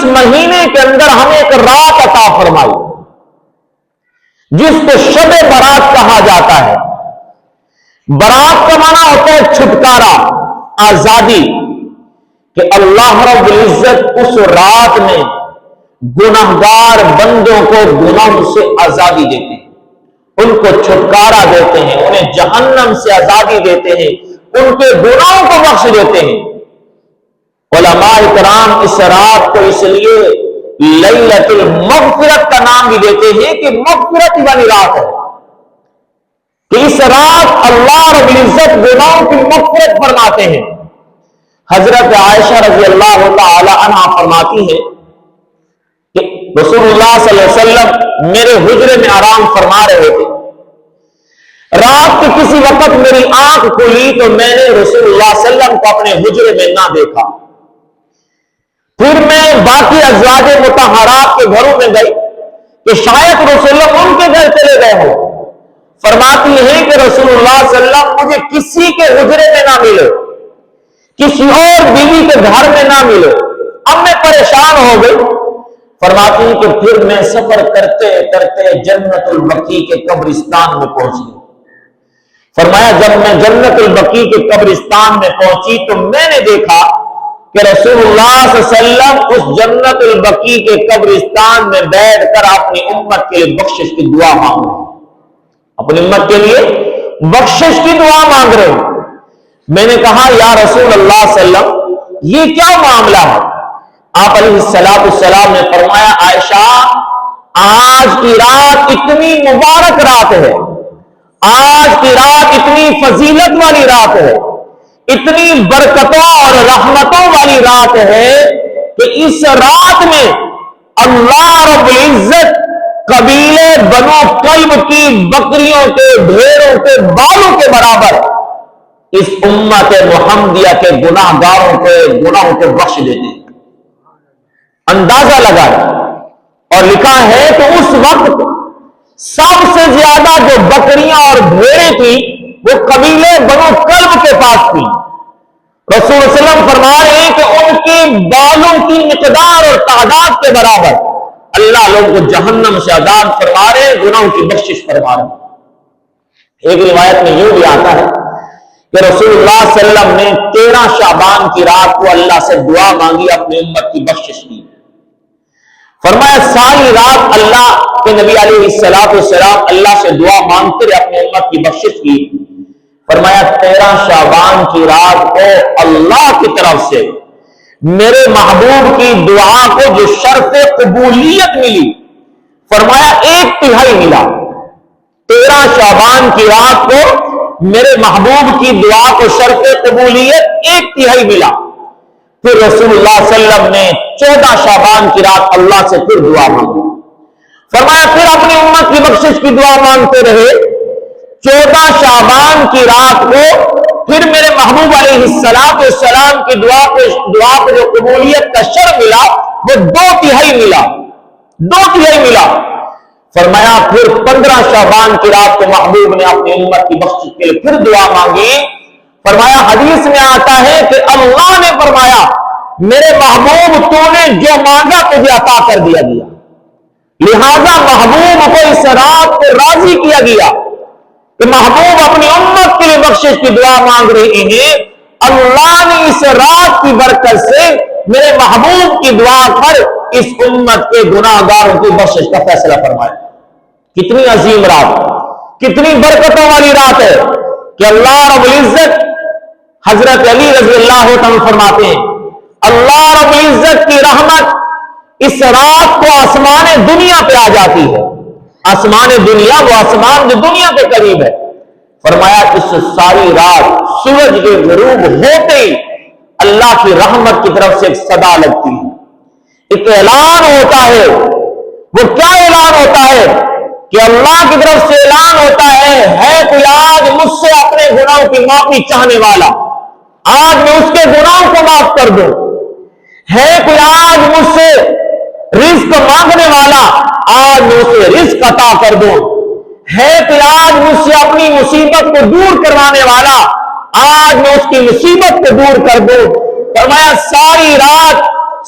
اس مہینے کے اندر ہمیں ایک رات عطا فرمائی جس کو شب برات کہا جاتا ہے۔ برات کا معنی ہوتا ہے چھٹکارا، آزادی، کہ اللہ رب العزت اس رات میں گناہگار بندوں کو گناہوں سے آزادی دیتے ہیں، ان کو چھٹکارا دیتے ہیں، انہیں جہنم سے آزادی دیتے ہیں، ان کے گناہوں کو بخش دیتے ہیں۔ علماء کرام اس رات کو اس لیے لیلۃ المغفرت کا نام بھی دیتے ہیں کہ مغفرت والی رات ہے، کہ اس رات اللہ رب العزت گناہوں کی مغفرت فرماتے ہیں۔ حضرت عائشہ رضی اللہ تعالی عنہا فرماتی ہے کہ رسول اللہ صلی اللہ علیہ وسلم میرے حجرے میں آرام فرما رہے تھے، رات کے کسی وقت میری آنکھ کھلی تو میں نے رسول اللہ صلی اللہ علیہ وسلم کو اپنے حجرے میں نہ دیکھا، پھر میں باقی ازواج مطہرات کے گھروں میں گئی کہ شاید رسول اللہ ان کے گھر چلے گئے ہوں۔ فرماتی ہے کہ رسول اللہ صلی اللہ علیہ وسلم مجھے کسی کے حجرے میں نہ ملے، کسی اور بیوی کے گھر میں نہ ملے، اب میں پریشان ہو گئی۔ فرماتی ہے کہ پھر میں سفر کرتے کرتے جنت البقیع کے قبرستان میں پہنچ گئی۔ فرمایا جب میں جنت البقیع کے قبرستان میں پہنچی تو میں نے دیکھا کہ رسول اللہ صلی اللہ علیہ وسلم اس جنت البقیع کے قبرستان میں بیٹھ کر اپنی امت کے لیے بخشش کی دعا مانگ رہے ہیں، اپنی امت کے لیے بخشش کی دعا مانگ رہے ہیں۔ میں نے کہا یا رسول اللہ صلی اللہ علیہ وسلم یہ کیا معاملہ ہے؟ آپ علیہ السلام نے فرمایا عائشہ آج کی رات اتنی مبارک رات ہے، آج کی رات اتنی فضیلت والی رات ہے، اتنی برکتوں اور رحمتوں والی رات ہے کہ اس رات میں اللہ رب العزت قبیلے بنو کلب کی بکریوں کے بھیڑوں کے بالوں کے برابر اس امت محمدیہ کے گناہ گاروں کے گناہوں کو بخش دیتے ہیں۔ اندازہ لگا اور لکھا ہے کہ اس وقت سب سے زیادہ جو بکریاں اور بھیڑیں تھیں وہ قبیلے بنو کلب کے پاس تھی۔ رسول صلی اللہ علیہ وسلم فرما رہے ہیں کہ ان کے بالوں کی مقدار اور تعداد کے برابر اللہ لوگوں کو جہنم سے آزاد فرما رہے ہیں، گناہوں کی بخشش فرما رہے ہیں۔ ایک روایت میں یوں بھی آتا ہے کہ رسول اللہ صلی اللہ علیہ وسلم نے 13 شعبان کی رات کو اللہ سے دعا مانگی، اپنی امت کی بخشش کی۔ فرمایا ساری رات اللہ کے نبی علیہ السلام اللہ سے دعا مانگتے رہے، اپنی امت کی بخشش کی۔ فرمایا 13 شعبان کی رات کو اللہ کی طرف سے میرے محبوب کی دعا کو جو شرط قبولیت ملی، فرمایا 1/3 ملا۔ 13 شعبان کی رات کو میرے محبوب کی دعا کو شرط قبولیت 1/3 ملا۔ پھر رسول اللہ صلی اللہ علیہ وسلم نے 14 شعبان کی رات اللہ سے پھر دعا مانگی۔ فرمایا پھر اپنی امت کی بخشش کی دعا مانگتے رہے۔ 14 شعبان کی رات کو پھر میرے محبوب علیہ السلام کی دعا کو جو قبولیت کا شرط ملا وہ 2/3 ملا، 2/3 ملا۔ فرمایا پھر 15 شعبان کی رات کو محبوب نے اپنی امت کی بخشش کے لیے پھر دعا مانگی۔ فرمایا حدیث میں آتا ہے کہ اللہ نے فرمایا میرے محبوب تو نے جو مانگا تجھے عطا کر دیا گیا، لہذا محبوب کو اس رات کو راضی کیا گیا کہ محبوب اپنی امت کے لیے بخشش کی دعا مانگ رہے ہیں۔ اللہ نے اس رات کی برکت سے میرے محبوب کی دعا پر اس امت کے گناہ گاروں کی بخشش کا فیصلہ فرمایا۔ کتنی عظیم رات، کتنی برکتوں والی رات ہے کہ اللہ رب العزت حضرت علی رضی اللہ عنہ فرماتے ہیں اللہ رب العزت کی رحمت اس رات کو آسمان دنیا پہ آ جاتی ہے۔ آسمان دنیا وہ آسمان جو دنیا کے قریب ہے۔ فرمایا اس ساری رات سورج کے غروب ہوتے ہی اللہ کی رحمت کی طرف سے ایک صدا لگتی ہے، ایک اعلان ہوتا ہے۔ وہ کیا اعلان ہوتا ہے کہ اللہ کی طرف سے اعلان ہوتا ہے کوئی آج مجھ سے اپنے گناہوں کی معافی چاہنے والا، آج میں اس کے گناہوں کو معاف کر دوں۔ ہے کوئی آج مجھ سے رزق مانگنے والا، آج میں اسے رزق عطا کر دوں۔ ہے کوئی آج مجھ سے اپنی مصیبت کو دور کروانے والا، آج میں اس کی مصیبت کو دور کر دوں۔ فرمایا ساری رات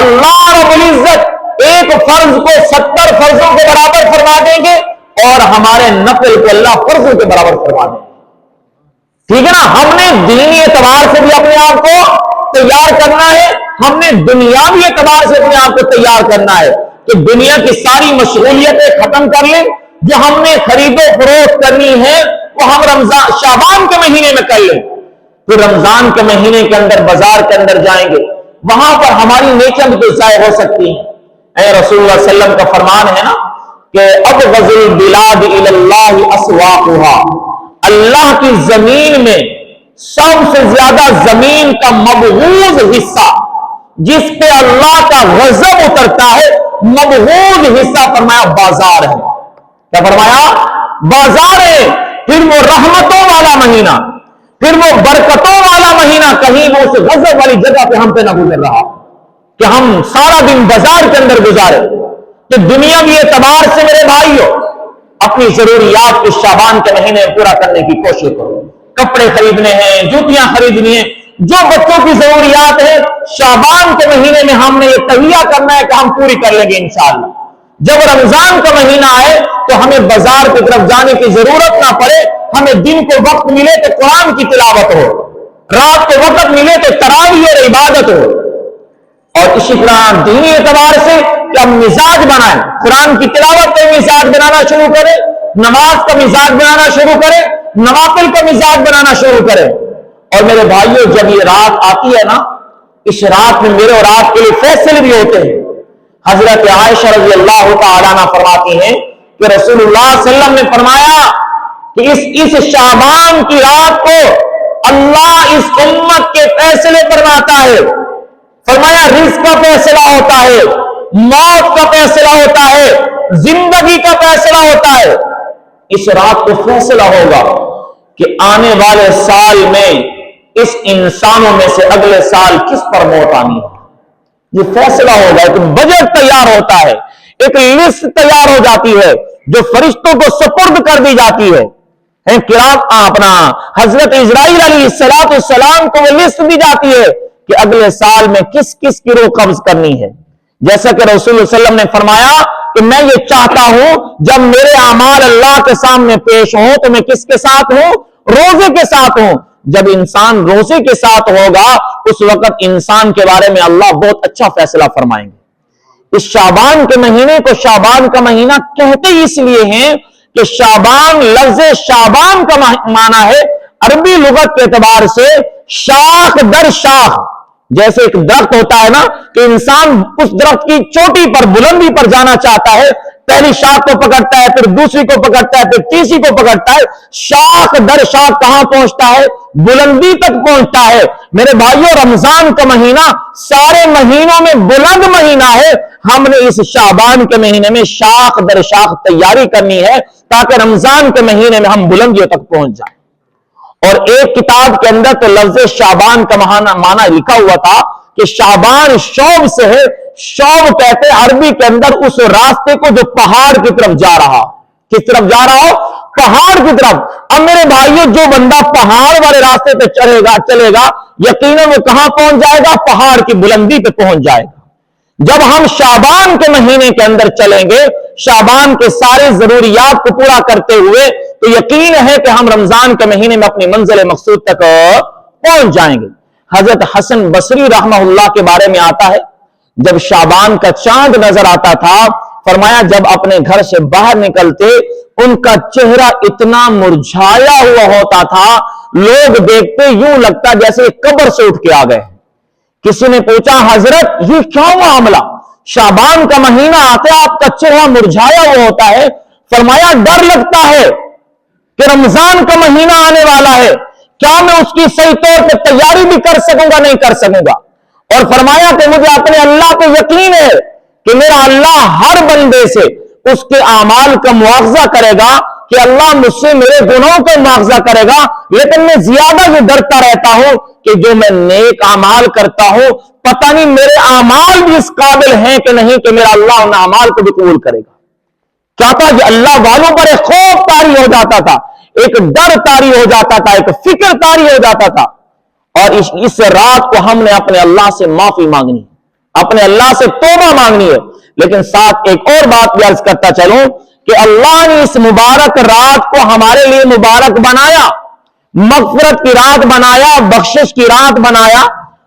اللہ رب العزت ایک فرض کو 70 فرضوں کے برابر فرما دیں گے اور ہمارے نفل کو اللہ فرضوں کے برابر فرما دیں گے. ٹھیک ہے نا. ہم نے دینی اعتبار سے بھی اپنے آپ کو تیار کرنا ہے, ہم نے دنیاوی اعتبار سے اپنے آپ کو تیار کرنا ہے کہ دنیا کی ساری مشغولیتیں ختم کر لیں. جو ہم نے خرید و فروخت کرنی ہے وہ ہم رمضان شعبان کے مہینے میں کر لیں. پھر رمضان کے مہینے کے اندر بازار کے اندر جائیں گے, وہاں پر ہماری نیکیاں بھی ضائع ہو سکتی ہیں. اے رسول اللہ صلی اللہ علیہ وسلم کا فرمان ہے نا کہ ابغض البلاد الی اللہ اسواقها, اللہ کی زمین میں سب سے زیادہ زمین کا مبغوض حصہ جس پہ اللہ کا غضب اترتا ہے, مبغوض حصہ فرمایا بازار ہے. کیا فرمایا؟ بازار ہے. پھر وہ رحمتوں والا مہینہ, پھر وہ برکتوں والا مہینہ, کہیں وہ اس غضب والی جگہ پہ ہم پہ نہ گزر رہا کہ ہم سارا دن بازار کے اندر گزارے. تو دنیاوی اعتبار سے میرے بھائیوں اپنی ضروریات کو شعبان کے مہینے میں پورا کرنے کی کوشش کرو. کپڑے خریدنے ہیں, جوتیاں خریدنی ہیں, جو بچوں کی ضروریات ہے شعبان کے مہینے میں ہم نے یہ تہیہ کرنا ہے کہ ہم پوری کر لیں گے انشاءاللہ. جب رمضان کا مہینہ آئے تو ہمیں بازار کی طرف جانے کی ضرورت نہ پڑے, ہمیں دن کو وقت ملے تو قرآن کی تلاوت ہو, رات کو وقت ملے تو تراویح اور عبادت ہو. اور اسی طرح دینی اعتبار سے کہ ہم مزاج بنائیں, قرآن کی تلاوت کا مزاج بنانا شروع کریں, نماز کا مزاج بنانا شروع کریں, نوافل کا مزاج بنانا شروع کریں. اور میرے بھائیوں جب یہ رات آتی ہے نا, اس رات میں میرے اور آپ کے لیے فیصلے بھی ہوتے ہیں. حضرت عائشہ رضی اللہ تعالیٰ عنہ فرماتی ہیں کہ رسول اللہ صلی اللہ علیہ وسلم نے فرمایا کہ اس شعبان کی رات کو اللہ اس امت کے فیصلے فرماتا ہے. فرمایا رزق کا فیصلہ ہوتا ہے, موت کا فیصلہ ہوتا ہے, زندگی کا فیصلہ ہوتا ہے. اس رات کو فیصلہ ہوگا کہ آنے والے سال میں اس انسانوں میں سے اگلے سال کس پر موت آنی ہے. یہ فیصلہ ہوگا. ایک بجٹ تیار ہوتا ہے, ایک لسٹ تیار ہو جاتی ہے جو فرشتوں کو سپرد کر دی جاتی ہے. اپنا حضرت اسرائیل علیہ السلام کو وہ لسٹ دی جاتی ہے کہ اگلے سال میں کس کس کی روح قبض کرنی ہے. جیسا کہ رسول اللہ صلی اللہ علیہ وسلم نے فرمایا کہ میں یہ چاہتا ہوں جب میرے اعمال اللہ کے سامنے پیش ہوں تو میں کس کے ساتھ ہوں؟ روزے کے ساتھ ہوں. جب انسان روزے کے ساتھ ہوگا اس وقت انسان کے بارے میں اللہ بہت اچھا فیصلہ فرمائیں گے. اس شعبان کے مہینے کو شعبان کا مہینہ کہتے اس لیے ہیں کہ شعبان, لفظ شعبان کا معنی ہے عربی لغت کے اعتبار سے شاخ در شاخ. جیسے ایک درخت ہوتا ہے نا کہ انسان اس درخت کی چوٹی پر, بلندی پر جانا چاہتا ہے, پہلی شاخ کو پکڑتا ہے, پھر دوسری کو پکڑتا ہے, پھر تیسری کو پکڑتا ہے, شاخ در شاخ کہاں پہنچتا ہے؟ بلندی تک پہنچتا ہے. میرے بھائیوں رمضان کا مہینہ سارے مہینوں میں بلند مہینہ ہے. ہم نے اس شعبان کے مہینے میں شاخ در شاخ تیاری کرنی ہے تاکہ رمضان کے مہینے میں ہم بلندیوں تک پہنچ جائیں. اور ایک کتاب کے اندر تو لفظ شعبان کا معنی لکھا ہوا تھا کہ شعبان شوب سے ہے. شوب کہتے ہیں عربی کے اندر اس راستے کو جو پہاڑ کی طرف جا رہا. کس طرف جا رہا ہو؟ پہاڑ کی طرف. اب میرے بھائیوں جو بندہ پہاڑ والے راستے پہ چلے گا یقیناً وہ کہاں پہنچ جائے گا؟ پہاڑ کی بلندی پہ پہنچ جائے گا. جب ہم شعبان کے مہینے کے اندر چلیں گے شعبان کے سارے ضروریات کو پورا کرتے ہوئے تو یقین ہے کہ ہم رمضان کے مہینے میں اپنی منزل مقصود تک پہنچ جائیں گے. حضرت حسن بصری رحمہ اللہ کے بارے میں آتا ہے جب شعبان کا چاند نظر آتا تھا, فرمایا جب اپنے گھر سے باہر نکلتے ان کا چہرہ اتنا مرجھایا ہوا ہوتا تھا, لوگ دیکھتے یوں لگتا جیسے قبر سے اٹھ کے آ گئے. کسی نے پوچھا حضرت یہ کیا معاملہ؟ شعبان کا مہینہ آتے آپ کا چہرہ مرجھایا ہوا ہوتا ہے. فرمایا ڈر لگتا ہے کہ رمضان کا مہینہ آنے والا ہے, کیا میں اس کی صحیح طور پہ تیاری بھی کر سکوں گا؟ نہیں کر سکوں گا. اور فرمایا کہ مجھے اپنے اللہ پہ یقین ہے کہ میرا اللہ ہر بندے سے اس کے اعمال کا مواخذہ کرے گا, کہ اللہ مجھ سے میرے گناہوں کا مواخذہ کرے گا, لیکن میں زیادہ یہ ڈرتا رہتا ہوں کہ جو میں نیک اعمال کرتا ہوں پتہ نہیں میرے اعمال بھی اس قابل ہیں کہ نہیں کہ میرا اللہ ان اعمال کو بھی قبول کرے گا. کیا تھا کہ اللہ والوں پر ایک خوف طاری ہو جاتا تھا, ایک ڈر طاری ہو جاتا تھا, ایک فکر طاری ہو جاتا تھا. اور اس رات کو ہم نے اپنے اللہ سے معافی مانگنی. اپنے اللہ سے توبہ مانگنی ہے. لیکن ساتھ ایک اور بات بھی عرض کرتا چلوں کہ اللہ نے اس مبارک رات کو ہمارے لیے مبارک بنایا، مغفرت کی رات بنایا، بخشش کی رات بنایا.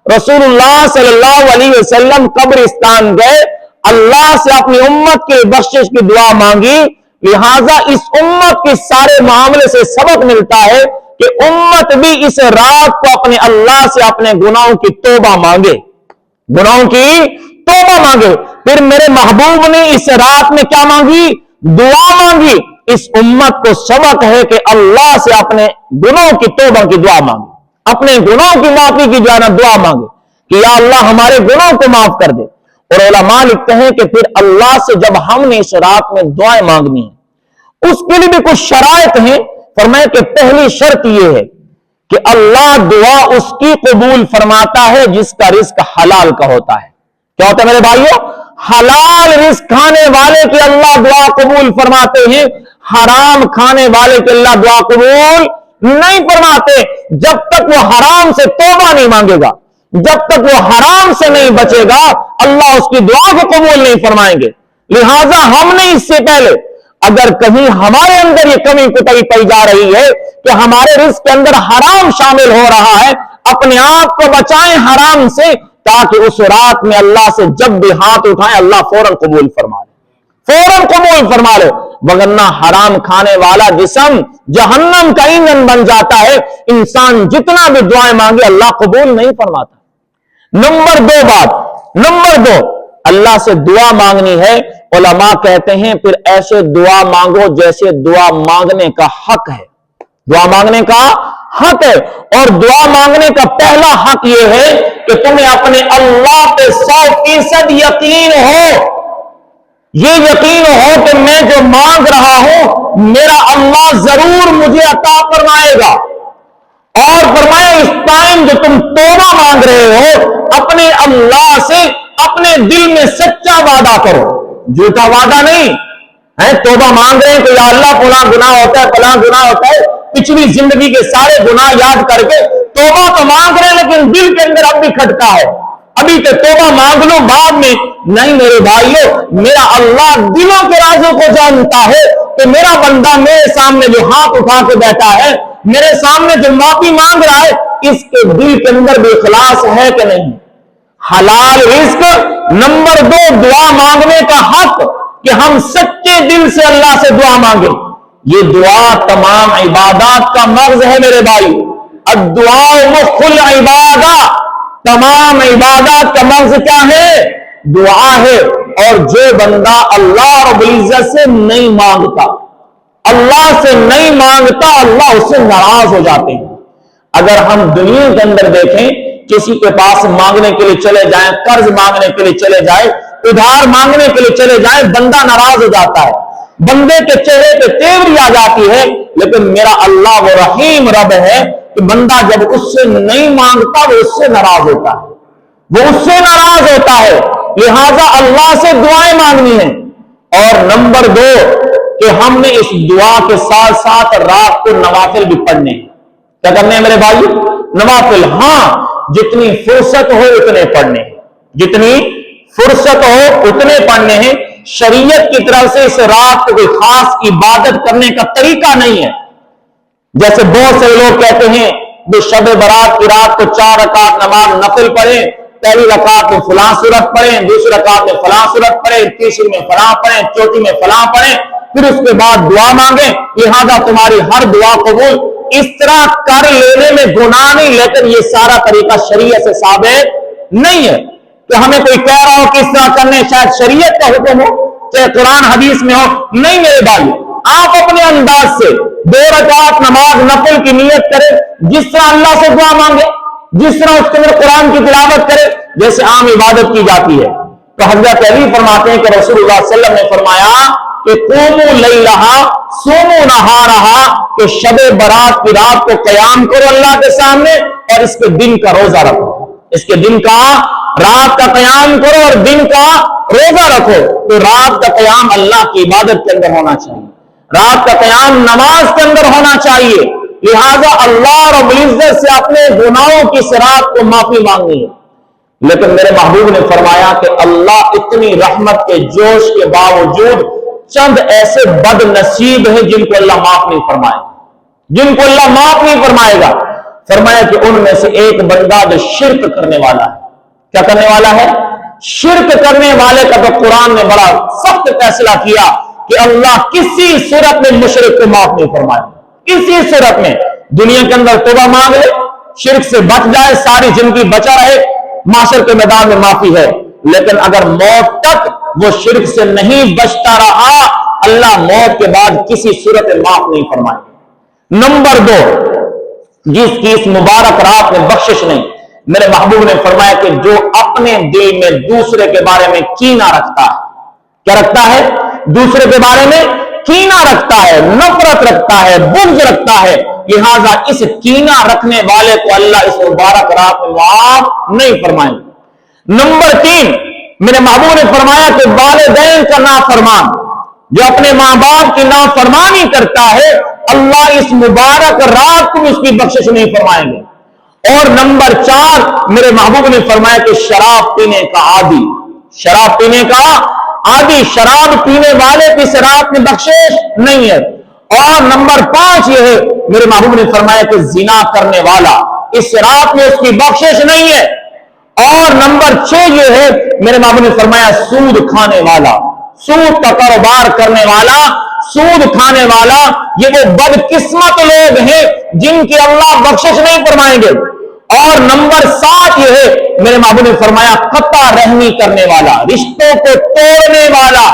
رسول اللہ صلی اللہ علیہ وسلم قبرستان گئے، اللہ سے اپنی امت کے بخشش کی دعا مانگی. لہذا اس امت کے سارے معاملے سے سبق ملتا ہے کہ امت بھی اس رات کو اپنے اللہ سے اپنے گناہوں کی توبہ مانگے، گناہوں کی توبہ مانگے. پھر میرے محبوب نے اس رات میں کیا مانگی؟ دعا مانگی. اس امت کو سبق ہے کہ اللہ سے اپنے گناہوں کی توبہ کی دعا مانگے، اپنے گناہوں کی معافی کی دعا مانگے کہ یا اللہ ہمارے گناہوں کو معاف کر دے. اور علماء لکھتے ہیں کہ پھر اللہ سے جب ہم نے اس رات میں دعائیں مانگنی ہیں، اس کے لیے بھی کچھ شرائط ہیں. فرمایا کہ پہلی شرط یہ ہے کہ اللہ دعا اس کی قبول فرماتا ہے جس کا رزق حلال کا ہوتا ہے. کیا ہوتا ہے میرے بھائیوں؟ حلال رزق کھانے والے کی اللہ دعا قبول فرماتے ہیں، حرام کھانے والے کی اللہ دعا قبول نہیں فرماتے. جب تک وہ حرام سے توبہ نہیں مانگے گا، جب تک وہ حرام سے نہیں بچے گا، اللہ اس کی دعا کو قبول نہیں فرمائیں گے. لہذا ہم نے اس سے پہلے اگر کہیں ہمارے اندر یہ کمی کوتاہی پائی جا رہی ہے کہ ہمارے رزق کے اندر حرام شامل ہو رہا ہے، اپنے آپ کو بچائیں حرام سے، تاکہ اس رات میں اللہ سے جب بھی ہاتھ اٹھائیں اللہ فوراً قبول فرما لے، فوراً قبول فرما لے. وگرنہ حرام کھانے والا جسم جہنم کا ایندھن بن جاتا ہے. انسان جتنا بھی دعائیں مانگے اللہ قبول نہیں فرماتا. نمبر دو اللہ سے دعا مانگنی ہے. علماء کہتے ہیں پھر ایسے دعا مانگو جیسے دعا مانگنے کا حق ہے. دعا مانگنے کا حق ہے، اور دعا مانگنے کا پہلا حق یہ ہے کہ تمہیں اپنے اللہ پہ 100% یقین ہو. یہ یقین ہو کہ میں جو مانگ رہا ہوں میرا اللہ ضرور مجھے عطا فرمائے گا. اور فرمایا اس ٹائم جو تم توبہ مانگ رہے ہو اپنے اللہ سے اپنے دل میں سچا وعدہ کرو، جھوٹا وعدہ نہیں ہے. توبہ مانگ رہے ہیں کہ یا اللہ فلاں گناہ ہوتا ہے، فلاں گناہ ہوتا ہے، پچھلی زندگی کے سارے گناہ یاد کر کے توبہ تو مانگ رہے ہیں لیکن دل کے اندر اب بھی کھٹکا ہے، ابھی تو توبہ مانگ لو بعد میں. نہیں میرے بھائیو، میرا اللہ دلوں کے رازوں کو جانتا ہے کہ میرا بندہ میرے سامنے جو ہاتھ اٹھا کے بیٹھا ہے، میرے سامنے جو معافی مانگ رہا ہے، اس کے دل کے اندر بھی اخلاص ہے کہ نہیں. حلال رزق. نمبر 2 دعا مانگنے کا حق کہ ہم سچے دل سے اللہ سے دعا مانگیں. یہ دعا تمام عبادات کا مغز ہے میرے بھائی. الدعاء مخ العبادہ. تمام عبادات کا مغز کیا ہے؟ دعا ہے. اور جو بندہ اللہ رب العزت سے نہیں مانگتا، اللہ سے نہیں مانگتا، اللہ اس سے ناراض ہو جاتے ہیں. اگر ہم دنیا کے اندر دیکھیں، کسی کے پاس مانگنے کے لیے چلے جائیں، قرض مانگنے کے لیے چلے جائیں، ادھار مانگنے کے لیے چلے جائیں، بندہ ناراض ہو جاتا ہے، بندے کے چہرے پہ تیوری آ جاتی ہے. لیکن میرا اللہ وہ رحیم رب ہے کہ بندہ جب اس سے نہیں مانگتا وہ اس سے ناراض ہوتا ہے، وہ اس سے ناراض ہوتا ہے. لہذا اللہ سے دعائیں مانگنی ہیں. اور نمبر 2 کہ ہم نے اس دعا کے ساتھ ساتھ رات کو نوافل بھی پڑھنے ہیں. کیا کرنے ہیں میرے بھائی؟ نوافل. ہاں جتنی فرصت ہو اتنے پڑھنے ہیں، جتنی فرصت ہو اتنے پڑھنے ہیں. شریعت کی طرف سے اس رات کو کوئی خاص عبادت کرنے کا طریقہ نہیں ہے. جیسے بہت سے لوگ کہتے ہیں جو شب برات کی رات کو 4 رکعت نماز نفل پڑھیں، پہلی رکعت میں فلاں سورت پڑھیں، دوسری رکعت میں فلاں سورت پڑھیں، تیسری میں فلاں پڑھیں، چوتھی میں فلاں پڑھیں، پھر اس کے بعد دعا مانگیں، لہذا تمہاری ہر دعا قبول. اس طرح کر لینے میں گناہ نہیں، لیکن یہ سارا طریقہ شریعت سے ثابت نہیں ہے. کہ ہمیں کوئی کہہ رہا ہو کہ اس طرح کرنے شاید شریعت کا حکم ہو، چاہے قرآن حدیث میں ہو. نہیں میرے بھائی، آپ اپنے انداز سے 2 رکعت نماز نفل کی نیت کریں، جس طرح اللہ سے دعا مانگے، جس طرح اس کے اندر قرآن کی تلاوت کرے، جیسے عام عبادت کی جاتی ہے. تو حضرت علی فرماتے ہیں کہ رسول اللہ صلی اللہ علیہ وسلم نے فرمایا کہ قوموا لیلہا صوموا نہارہا، کہ شب برات کی رات کو قیام کرو اللہ کے سامنے اور اس کے دن کا روزہ رکھو. اس کے دن کا، رات کا قیام کرو اور دن کا روزہ رکھو. تو رات کا قیام اللہ کی عبادت کے اندر ہونا چاہیے، رات کا قیام نماز کے اندر ہونا چاہیے. لہذا اللہ رب العزت سے اپنے گناہوں کی اس رات کو معافی مانگنی ہے. لیکن میرے محبوب نے فرمایا کہ اللہ اتنی رحمت کے جوش کے باوجود چند ایسے بد نصیب ہیں جن کو اللہ معاف نہیں فرمائے گا، جن کو اللہ معاف نہیں فرمائے گا۔ فرمایا کہ ان میں سے ایک بندہ جو شرک کرنے والا ہے۔ کیا کرنے والا ہے؟ شرک کرنے والے کا تو قرآن نے بڑا سخت فیصلہ کیا کہ اللہ کسی صورت میں مشرک کو معاف نہیں فرمائے گا، کسی صورت میں۔ دنیا کے اندر توبہ مانگ لے، شرک سے بچ جائے، ساری زندگی بچا رہے، معاشر کے میدان میں معافی ہے، لیکن اگر موت تک وہ شرک سے نہیں بچتا رہا، اللہ موت کے بعد کسی صورت میں معاف نہیں فرمائے گا۔ نمبر 2، جس کی اس مبارک رات میں بخشش نہیں، میرے محبوب نے فرمایا کہ جو اپنے دل میں دوسرے کے بارے میں کینہ رکھتا ہے۔ کیا رکھتا ہے؟ دوسرے کے بارے میں کینہ رکھتا ہے، نفرت رکھتا ہے، بغض رکھتا ہے، لہذا اس کینہ رکھنے والے کو اللہ اس مبارک رات میں معاف نہیں فرمائے گا۔ نمبر 3، میرے محبوب نے فرمایا کہ والدین کا نافرمان، جو اپنے ماں باپ کی نافرمانی کرتا ہے، اللہ اس مبارک رات کو اس کی بخشش نہیں فرمائیں گے۔ اور نمبر 4، میرے محبوب نے فرمایا کہ شراب پینے کا عادی، شراب پینے کا عادی، شراب پینے والے کی اس رات میں بخشش نہیں ہے۔ اور نمبر 5 یہ ہے، میرے محبوب نے فرمایا کہ زنا کرنے والا، اس رات میں اس کی بخشش نہیں ہے۔ اور نمبر 6 یہ ہے، میرے محبوب نے فرمایا سود کھانے والا، سود کا کاروبار کرنے والا، سود کھانے والا، یہ وہ بدقسمت لوگ ہیں جن کی اللہ بخشش نہیں فرمائیں گے۔ اور نمبر 7 یہ ہے، میرے محبوب نے فرمایا قطع رحمی کرنے والا، رشتوں کو توڑنے والا۔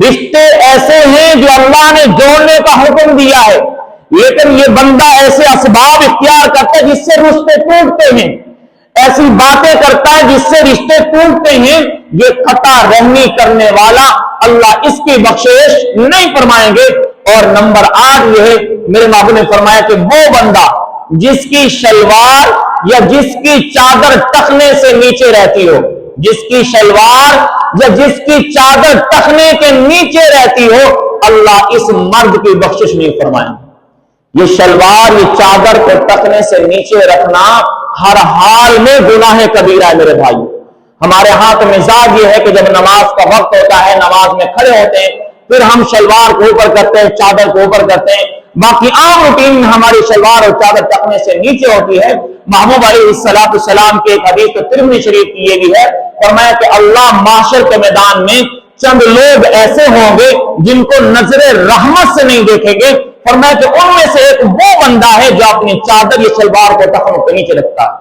رشتے ایسے ہیں جو اللہ نے جوڑنے کا حکم دیا ہے، لیکن یہ بندہ ایسے اسباب اختیار کرتا ہے جس سے رشتے ٹوٹتے ہیں، ایسی باتیں کرتا ہے جس سے رشتے ٹوٹتے ہیں، یہ قطع رحمی کرنے والا اللہ اس کی بخشش نہیں فرمائیں گے۔ اور نمبر 8 یہ ہے، میرے محبوب نے فرمایا کہ وہ بندہ جس کی شلوار یا جس کی چادر ٹخنے سے نیچے رہتی ہو، جس کی شلوار یا جس کی چادر ٹخنے کے نیچے رہتی ہو، اللہ اس مرد کی بخشش نہیں فرمائیں گے۔ یہ شلوار، یہ چادر کو ٹخنے سے نیچے رکھنا ہر حال میں گناہ کبیرہ ہے میرے بھائی۔ ہمارے ہاں تو مزاج یہ ہے کہ جب نماز کا وقت ہوتا ہے، نماز میں کھڑے ہوتے ہیں، پھر ہم شلوار کو اوپر کرتے ہیں، چادر کو اوپر کرتے ہیں، باقی عام روٹین میں ہماری شلوار اور چادر ٹخنے سے نیچے ہوتی ہے۔ محبوب علیہ السلام کے ایک حدیث تو ترمذی شریف کی یہ بھی ہے، فرمایا کہ اللہ محشر کے میدان میں چند لوگ ایسے ہوں گے جن کو نظر رحمت سے نہیں دیکھیں گے، فرمایا کہ ان میں سے ایک وہ بندہ ہے جو اپنی چادر یا شلوار کو ٹخنوں کے نیچے رکھتا ہے،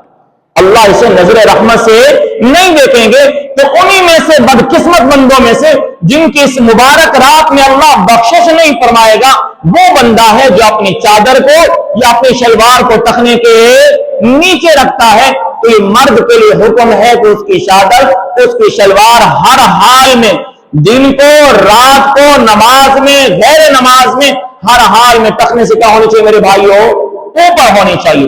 اللہ اسے نظر رحمت سے نہیں دیکھیں گے۔ تو انہی میں سے بدقسمت بندوں میں سے جن کی اس مبارک رات میں اللہ بخشش نہیں فرمائے گا، وہ بندہ ہے جو اپنی چادر کو یا اپنی شلوار کو ٹخنے کے نیچے رکھتا ہے۔ تو یہ مرد کے لیے حکم ہے کہ اس کی چادر، اس کی شلوار ہر حال میں، دن کو، رات کو، نماز میں، غیر نماز میں، ہر حال میں ٹخنے سے کیا ہونی چاہیے میرے بھائیوں؟ اوپر ہونی چاہیے۔